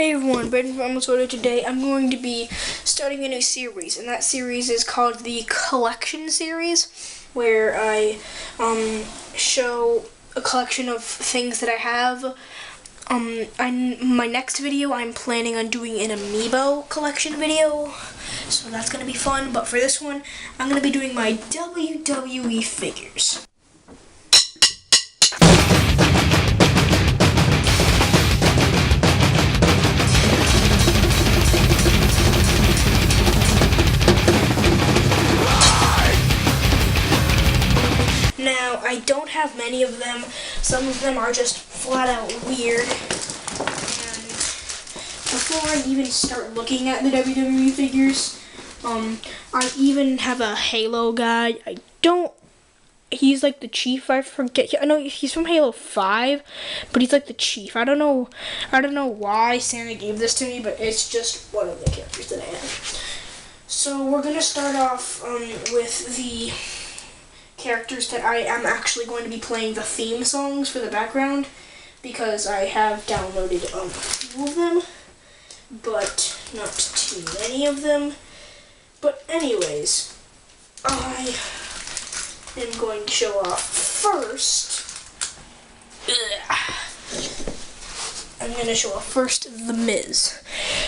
Hey everyone, Brandon from Amazon. Today I'm going to be starting a new series, and that series is called the Collection Series, where I show a collection of things that I have. My next video, I'm planning on doing an amiibo collection video, so that's going to be fun. But for this one, I'm going to be doing my WWE figures. Now, I don't have many of them. Some of them are just flat out weird. And before I even start looking at the WWE figures, I even have a Halo guy. He's like the Chief, I forget. I know he's from Halo 5, but he's like the Chief. I don't know why Santa gave this to me, but it's just one of the characters that I have. So we're gonna start off with the characters that I am actually going to be playing the theme songs for the background, because I have downloaded a few of them, but not too many of them. But anyways, I am going to show off first The Miz.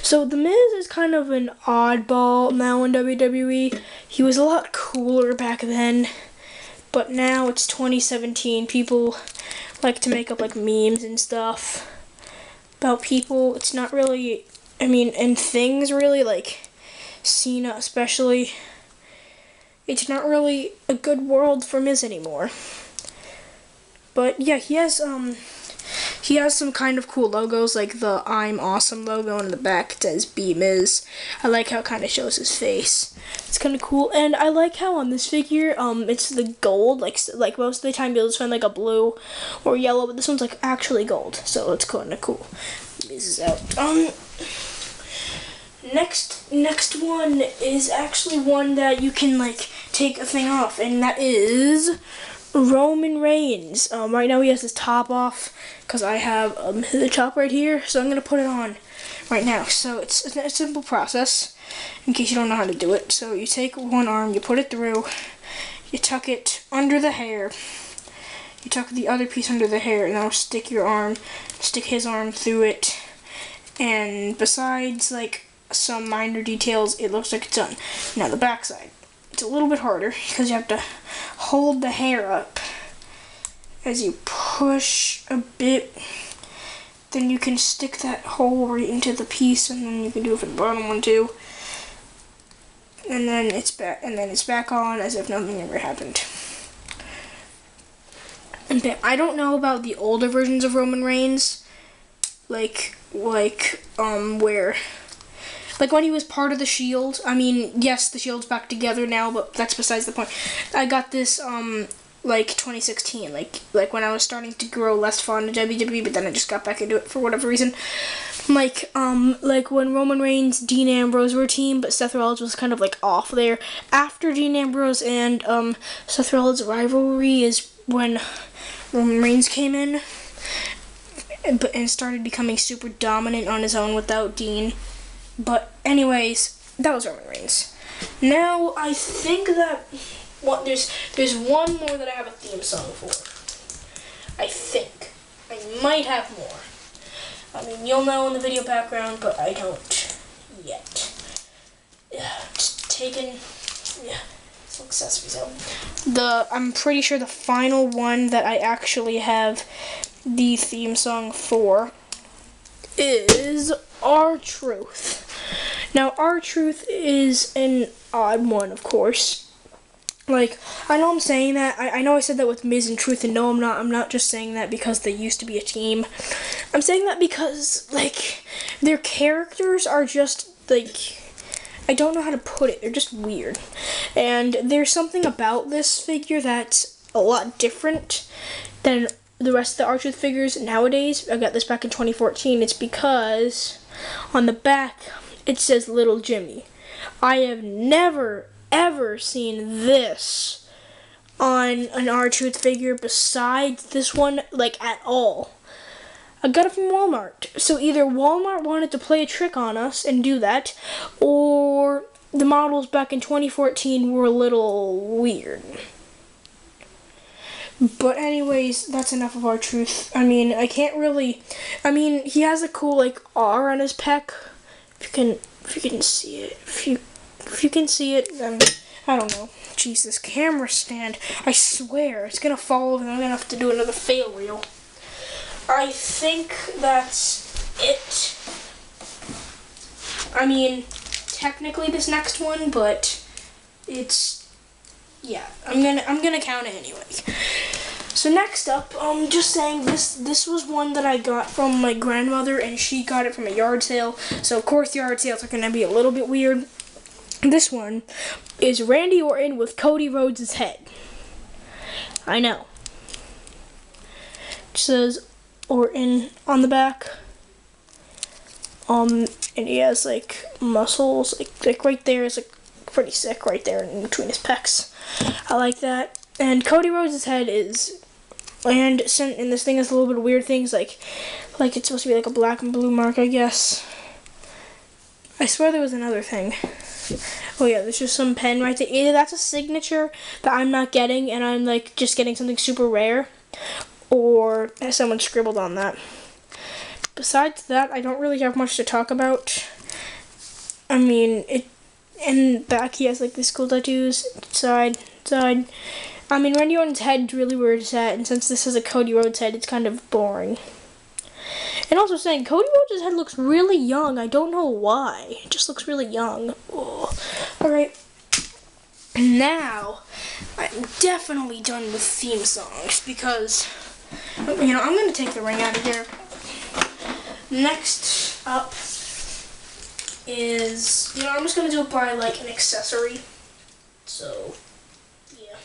So The Miz is kind of an oddball now in WWE. He was a lot cooler back then, but now it's 2017. People like to make up like memes and stuff about people. It's not really, and things really, like Cena especially. It's not really a good world for Miz anymore. But yeah, he has some kind of cool logos, like the I'm Awesome logo, and in the back it says Be Miz. I like how it kind of shows his face. It's kind of cool, and I like how on this figure, it's the gold, like most of the time you'll just find like a blue or yellow, but this one's like actually gold, so it's kind of cool. Miz is out. Next one is actually one that you can like take a thing off, and that is Roman Reigns. Right now he has his top off because I have the top right here, so I'm gonna put it on right now. So it's a simple process in case you don't know how to do it. So you take one arm, you put it through, you tuck it under the hair, you tuck the other piece under the hair, and now stick his arm through it. And besides like some minor details, it looks like it's done. Now the back side, it's a little bit harder because you have to hold the hair up as you push a bit. Then you can stick that hole right into the piece, and then you can do it for the bottom one too. And then it's back on as if nothing ever happened. And I don't know about the older versions of Roman Reigns, like when he was part of the Shield. Yes, the Shield's back together now, but that's besides the point. I got this, like 2016, like when I was starting to grow less fond of WWE, but then I just got back into it for whatever reason. Like when Roman Reigns, Dean Ambrose were a team, but Seth Rollins was kind of like off there. After Dean Ambrose and Seth Rollins' rivalry is when Roman Reigns came in and started becoming super dominant on his own without Dean. But anyways, that was Roman Reigns. Now I think that there's one more that I have a theme song for. I think I might have more. You'll know in the video background, but I don't yet. Just taking some accessories out. I'm pretty sure the final one that I actually have the theme song for is R-Truth. Now, R-Truth is an odd one, of course. Like, I know I'm saying that. I know I said that with Miz and Truth, and no, I'm not. I'm not just saying that because they used to be a team. I'm saying that because, like, their characters are just, like, I don't know how to put it. They're just weird. And there's something about this figure that's a lot different than the rest of the R-Truth figures nowadays. I got this back in 2014. It's because on the back it says Little Jimmy. I have never ever seen this on an R-Truth figure besides this one, like, at all. I got it from Walmart. So either Walmart wanted to play a trick on us and do that, or the models back in 2014 were a little weird. But anyways, that's enough of our truth. I mean, he has a cool like R on his pec. If you can see it. If you can see it, then I don't know. Jeez, this camera stand, I swear, it's gonna fall over and I'm gonna have to do another fail reel. I think that's it. I mean, technically this next one, but it's, yeah, I'm gonna count it anyway. So next up, just saying, this was one that I got from my grandmother, and she got it from a yard sale. So of course yard sales are gonna be a little bit weird. This one is Randy Orton with Cody Rhodes' head. I know. It says Orton on the back. And he has like muscles, like right there is like pretty sick right there in between his pecs. I like that. And Cody Rhodes' head is, and this thing has a little bit of weird things like it's supposed to be like a black and blue mark, I guess. I swear there was another thing. Oh yeah, there's just some pen right there. Either that's a signature that I'm not getting and I'm like just getting something super rare, or someone scribbled on that. Besides that, I don't really have much to talk about. I mean, in back he has like these cool tattoos, side. I mean, Randy Orton's head's really where it's at, and since this is a Cody Rhodes head, it's kind of boring. And also saying, Cody Rhodes' head looks really young. I don't know why. It just looks really young. Alright. Now, I'm definitely done with theme songs because, you know, I'm going to take the ring out of here. Next up is, you know, I'm just going to do it by, like, an accessory. So, yeah.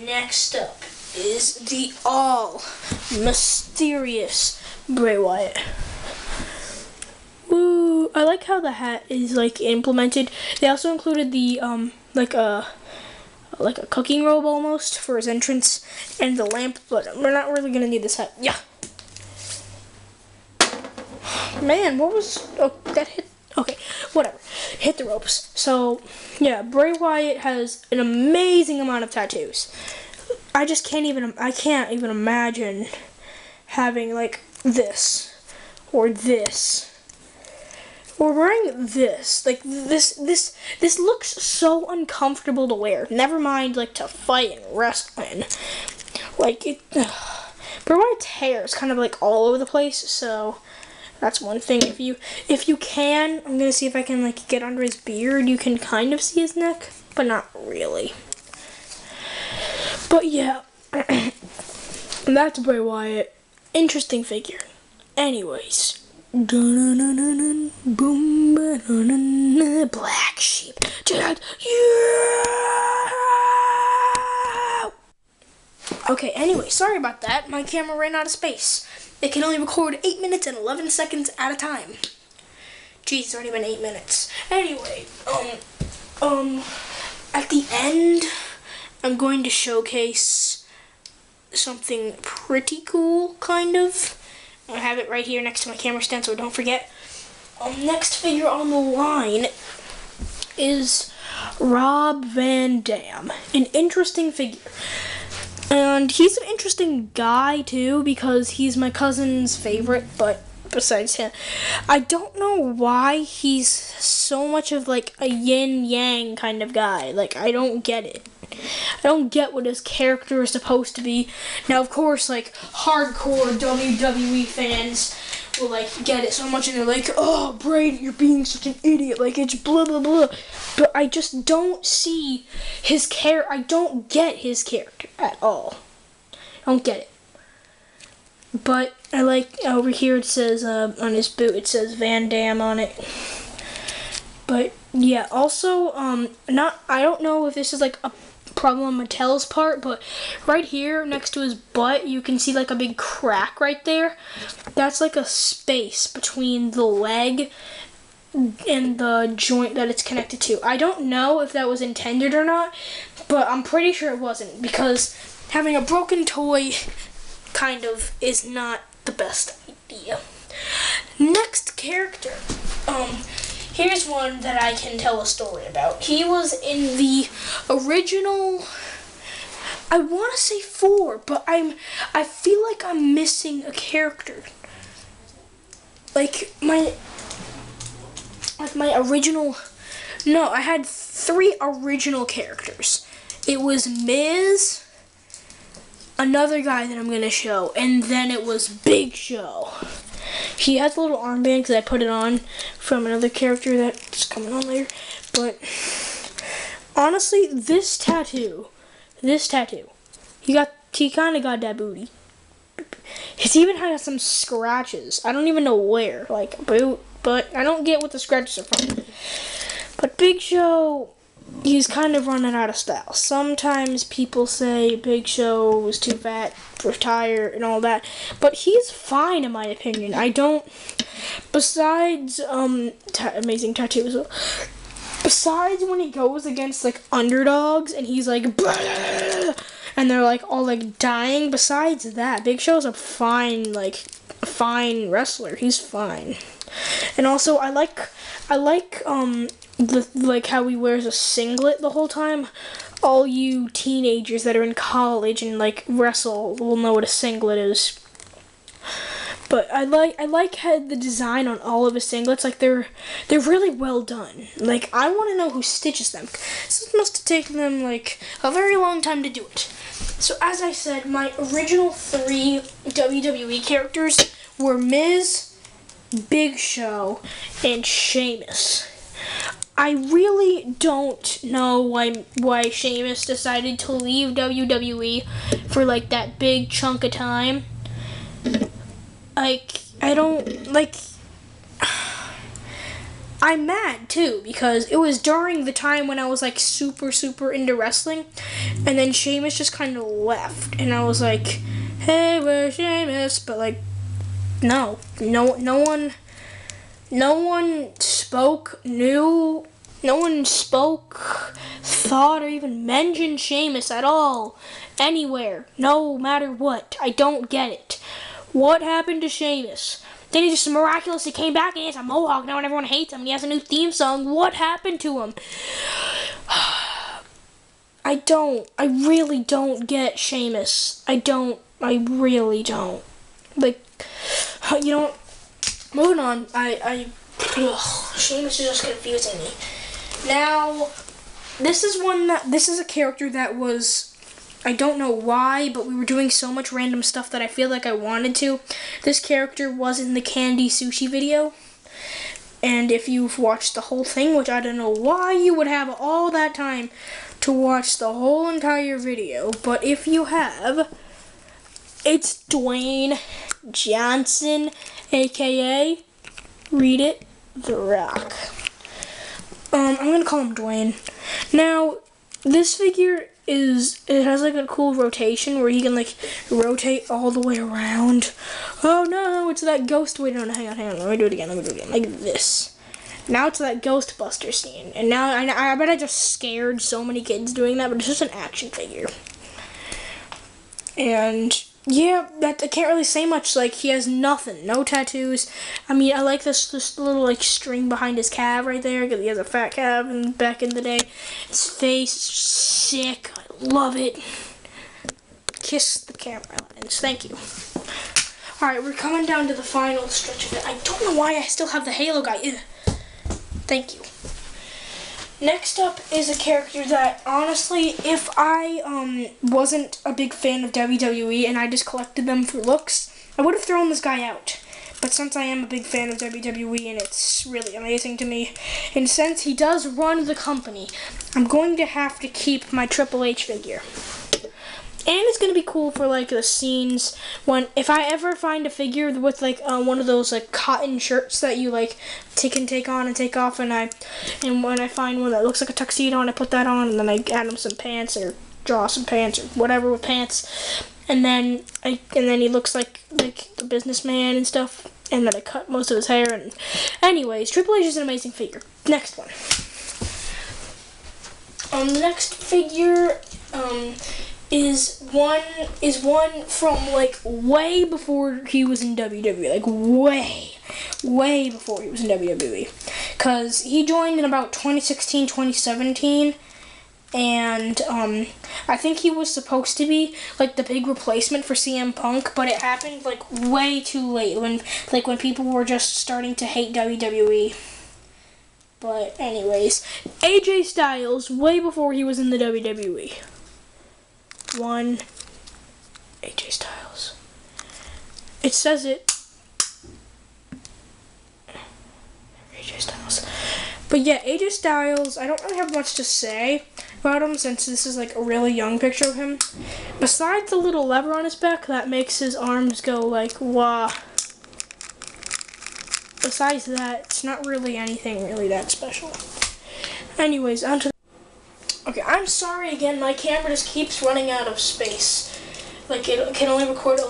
Next up is the all-mysterious Bray Wyatt. Woo! I like how the hat is like implemented. They also included the like a cooking robe almost for his entrance and the lamp, but we're not really gonna need this hat. Yeah. Man, what was that hit? Okay, whatever. Hit the ropes. So yeah, Bray Wyatt has an amazing amount of tattoos. I can't even imagine having like this or wearing this. Like this looks so uncomfortable to wear. Never mind like to fight and wrestle in. Like it Bray Wyatt's hair is kind of like all over the place, so that's one thing. If you can, I'm gonna see if I can like get under his beard. You can kind of see his neck, but not really. But yeah, that's Bray Wyatt. Interesting figure. Anyways, Black Sheep. Yeah. Okay. Anyway, sorry about that. My camera ran out of space. It can only record 8 minutes and 11 seconds at a time. Jeez, it's already been 8 minutes. Anyway, at the end, I'm going to showcase something pretty cool, kind of. I have it right here next to my camera stand, so don't forget. Next figure on the line is Rob Van Dam. An interesting figure. And he's an interesting guy, too, because he's my cousin's favorite, but besides him, I don't know why he's so much of, like, a yin-yang kind of guy. Like, I don't get it. I don't get what his character is supposed to be. Now, of course, like, hardcore WWE fans will, like, get it so much, and they're like, oh, Brady, you're being such an idiot. Like, it's blah, blah, blah. But I just don't see his character. I don't get his character at all. I don't get it. But I like, over here it says, on his boot, it says Van Dam on it. But, yeah, also, I don't know if this is, like, a problem on Mattel's part, but right here next to his butt you can see like a big crack right there. That's like a space between the leg and the joint that it's connected to. I don't know if that was intended or not, but I'm pretty sure it wasn't, because having a broken toy kind of is not the best idea. Next character. Here's one that I can tell a story about. He was in the original, I want to say 4, but I feel like I'm missing a character. Like my original, no, I had 3 original characters. It was Miz, another guy that I'm going to show, and then it was Big Show. He has a little armband because I put it on from another character that's coming on later. But honestly, this tattoo, he kind of got that booty. He's even had some scratches. I don't even know where, like boot, but I don't get what the scratches are from. But Big Show, he's kind of running out of style. Sometimes people say Big Show was too fat, retire, and all that. But he's fine in my opinion. I don't, besides, amazing tattoos. Besides when he goes against, like, underdogs, and he's like, blah, and they're, like, all, like, dying. Besides that, Big Show's a fine wrestler. He's fine. And also, I like how he wears a singlet the whole time. All you teenagers that are in college and like wrestle will know what a singlet is. But I like how the design on all of his singlets, like they're really well done. Like I want to know who stitches them. So it must have taken them like a very long time to do it. So as I said, my original 3 WWE characters were Miz, Big Show, and Sheamus. I really don't know why Sheamus decided to leave WWE for like that big chunk of time. Like, I don't, like, I'm mad too because it was during the time when I was like super into wrestling, and then Sheamus just kind of left, and I was like, hey, where's Sheamus? But like, no one spoke, thought, or even mentioned Sheamus at all, anywhere, no matter what. I don't get it. What happened to Sheamus? Then he just miraculously came back and he has a mohawk now and everyone hates him and he has a new theme song. What happened to him? I really don't get Sheamus. I really don't. Like, you know, moving on, Sheamus is just confusing me. Now, this is a character that was, I don't know why, but we were doing so much random stuff that I feel like I wanted to. This character was in the Candy Sushi video. And if you've watched the whole thing, which I don't know why you would have all that time to watch the whole entire video, but if you have, it's Dwayne Johnson, aka, read it, The Rock. I'm gonna call him Dwayne. Now, this figure it has like a cool rotation where he can like rotate all the way around. Oh no, it's that ghost. Wait, no, hang on. Let me do it again. Like this. Now it's that Ghostbuster scene. And now I bet I just scared so many kids doing that, but it's just an action figure. And yeah, I can't really say much. Like, he has nothing, no tattoos. I mean, I like this little like string behind his calf right there because he has a fat calf back in the day. His face is just sick. I love it. Kiss the camera lens. Thank you. All right, we're coming down to the final stretch of it. I don't know why I still have the Halo guy. Ugh. Thank you. Next up is a character that, honestly, if I wasn't a big fan of WWE and I just collected them for looks, I would have thrown this guy out. But since I am a big fan of WWE and it's really amazing to me, and since he does run the company, I'm going to have to keep my Triple H figure. And it's going to be cool for, like, the scenes if I ever find a figure with, like, one of those, like, cotton shirts that you, like, can take on and take off, and when I find one that looks like a tuxedo and I put that on, and then I add him some pants or draw some pants or whatever with pants, and then he looks like the businessman and stuff, and then I cut most of his hair, and anyways, Triple H is an amazing figure. Next one. The next figure, is one from like way before he was in WWE, like way before he was in WWE, because he joined in about 2016, 2017, and I think he was supposed to be like the big replacement for CM Punk, but it happened like way too late when people were just starting to hate WWE. But anyways, AJ Styles, way before he was in the WWE. One, AJ Styles. It says it. AJ Styles. But yeah, AJ Styles, I don't really have much to say about him since this is like a really young picture of him. Besides the little lever on his back that makes his arms go like, wah. Besides that, it's not really anything really that special. Anyways, on to the... Okay, I'm sorry again, my camera just keeps running out of space. Like, it can only record 8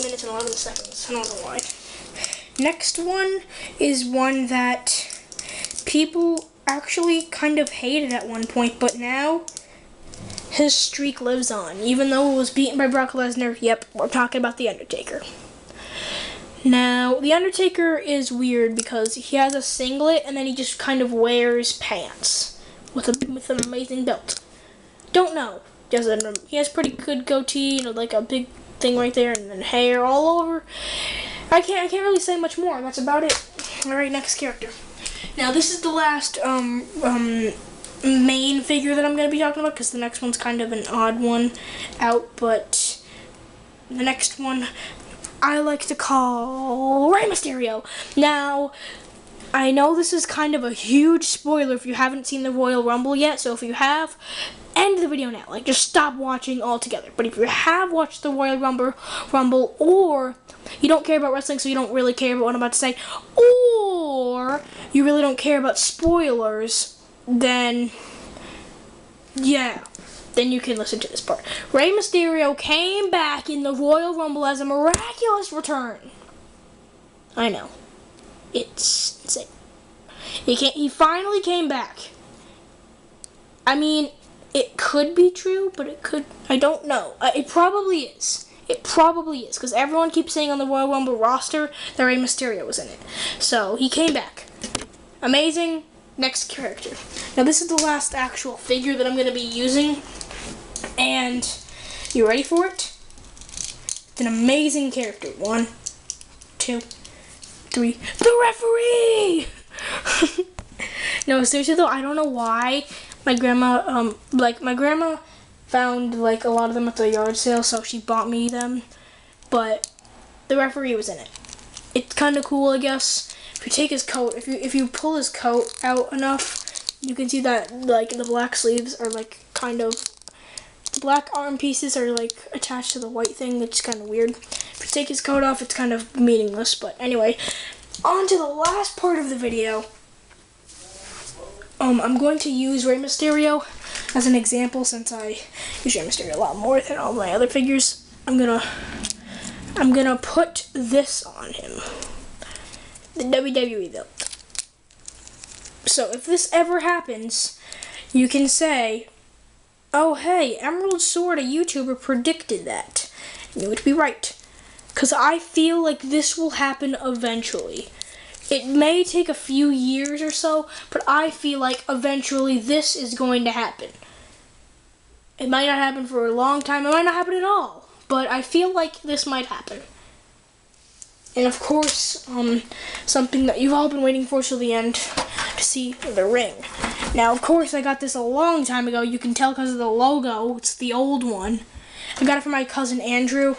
minutes and 11 seconds. I don't know why. Next one is one that people actually kind of hated at one point, but now his streak lives on. Even though it was beaten by Brock Lesnar, yep, we're talking about The Undertaker. Now, The Undertaker is weird because he has a singlet and then he just kind of wears pants with an amazing belt. Don't know. He has pretty good goatee, like a big thing right there, and then hair all over. I can't really say much more. That's about it. All right, next character. Now, this is the last main figure that I'm going to be talking about because the next one's kind of an odd one out, but the next one I like to call Rey Mysterio. Now, I know this is kind of a huge spoiler if you haven't seen the Royal Rumble yet, so if you have, end the video now. Like, just stop watching altogether. But if you have watched the Royal Rumble, or you don't care about wrestling, so you don't really care about what I'm about to say, or you really don't care about spoilers, then, yeah. Then you can listen to this part. Rey Mysterio came back in the Royal Rumble as a miraculous return. I know. It's insane. He finally came back. I mean, it could be true, but it could... I don't know. It probably is. It probably is, because everyone keeps saying on the Royal Rumble roster that Rey Mysterio was in it. So, he came back. Amazing. Next character. Now, this is the last actual figure that I'm going to be using. And you ready for it? It's an amazing character. 1, 2, 3. The referee! No, seriously though, I don't know why my grandma, my grandma found like a lot of them at the yard sale, so she bought me them. But the referee was in it. It's kind of cool, I guess. If you take his coat, if you pull his coat out enough, you can see that like the black sleeves are like kind of... The black arm pieces are like attached to the white thing, which is kind of weird. If you take his coat off, it's kind of meaningless. But anyway, on to the last part of the video. I'm going to use Rey Mysterio as an example since I use Rey Mysterio a lot more than all my other figures. I'm gonna put this on him, the WWE belt. So if this ever happens, you can say, oh hey, Emerald Sword, a YouTuber, predicted that. And you would be right. Because I feel like this will happen eventually. It may take a few years or so, but I feel like eventually this is going to happen. It might not happen for a long time, it might not happen at all, but I feel like this might happen. And of course, something that you've all been waiting for till the end, to see the ring. Now, of course, I got this a long time ago. You can tell because of the logo. It's the old one. I got it from my cousin Andrew.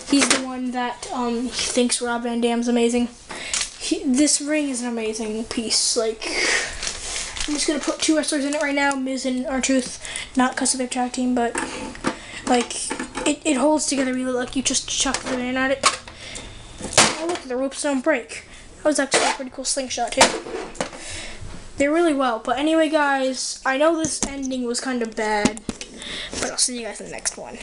He's the one that he thinks Rob Van Dam's amazing. This ring is an amazing piece. Like, I'm just gonna put 2 wrestlers in it right now, Miz and R-Truth. Not because of their tag team, but like it holds together really. Like you just chuck them in at it. Oh look, the ropes don't break. That was actually a pretty cool slingshot too. They're really well. But anyway, guys, I know this ending was kind of bad, but I'll see you guys in the next one.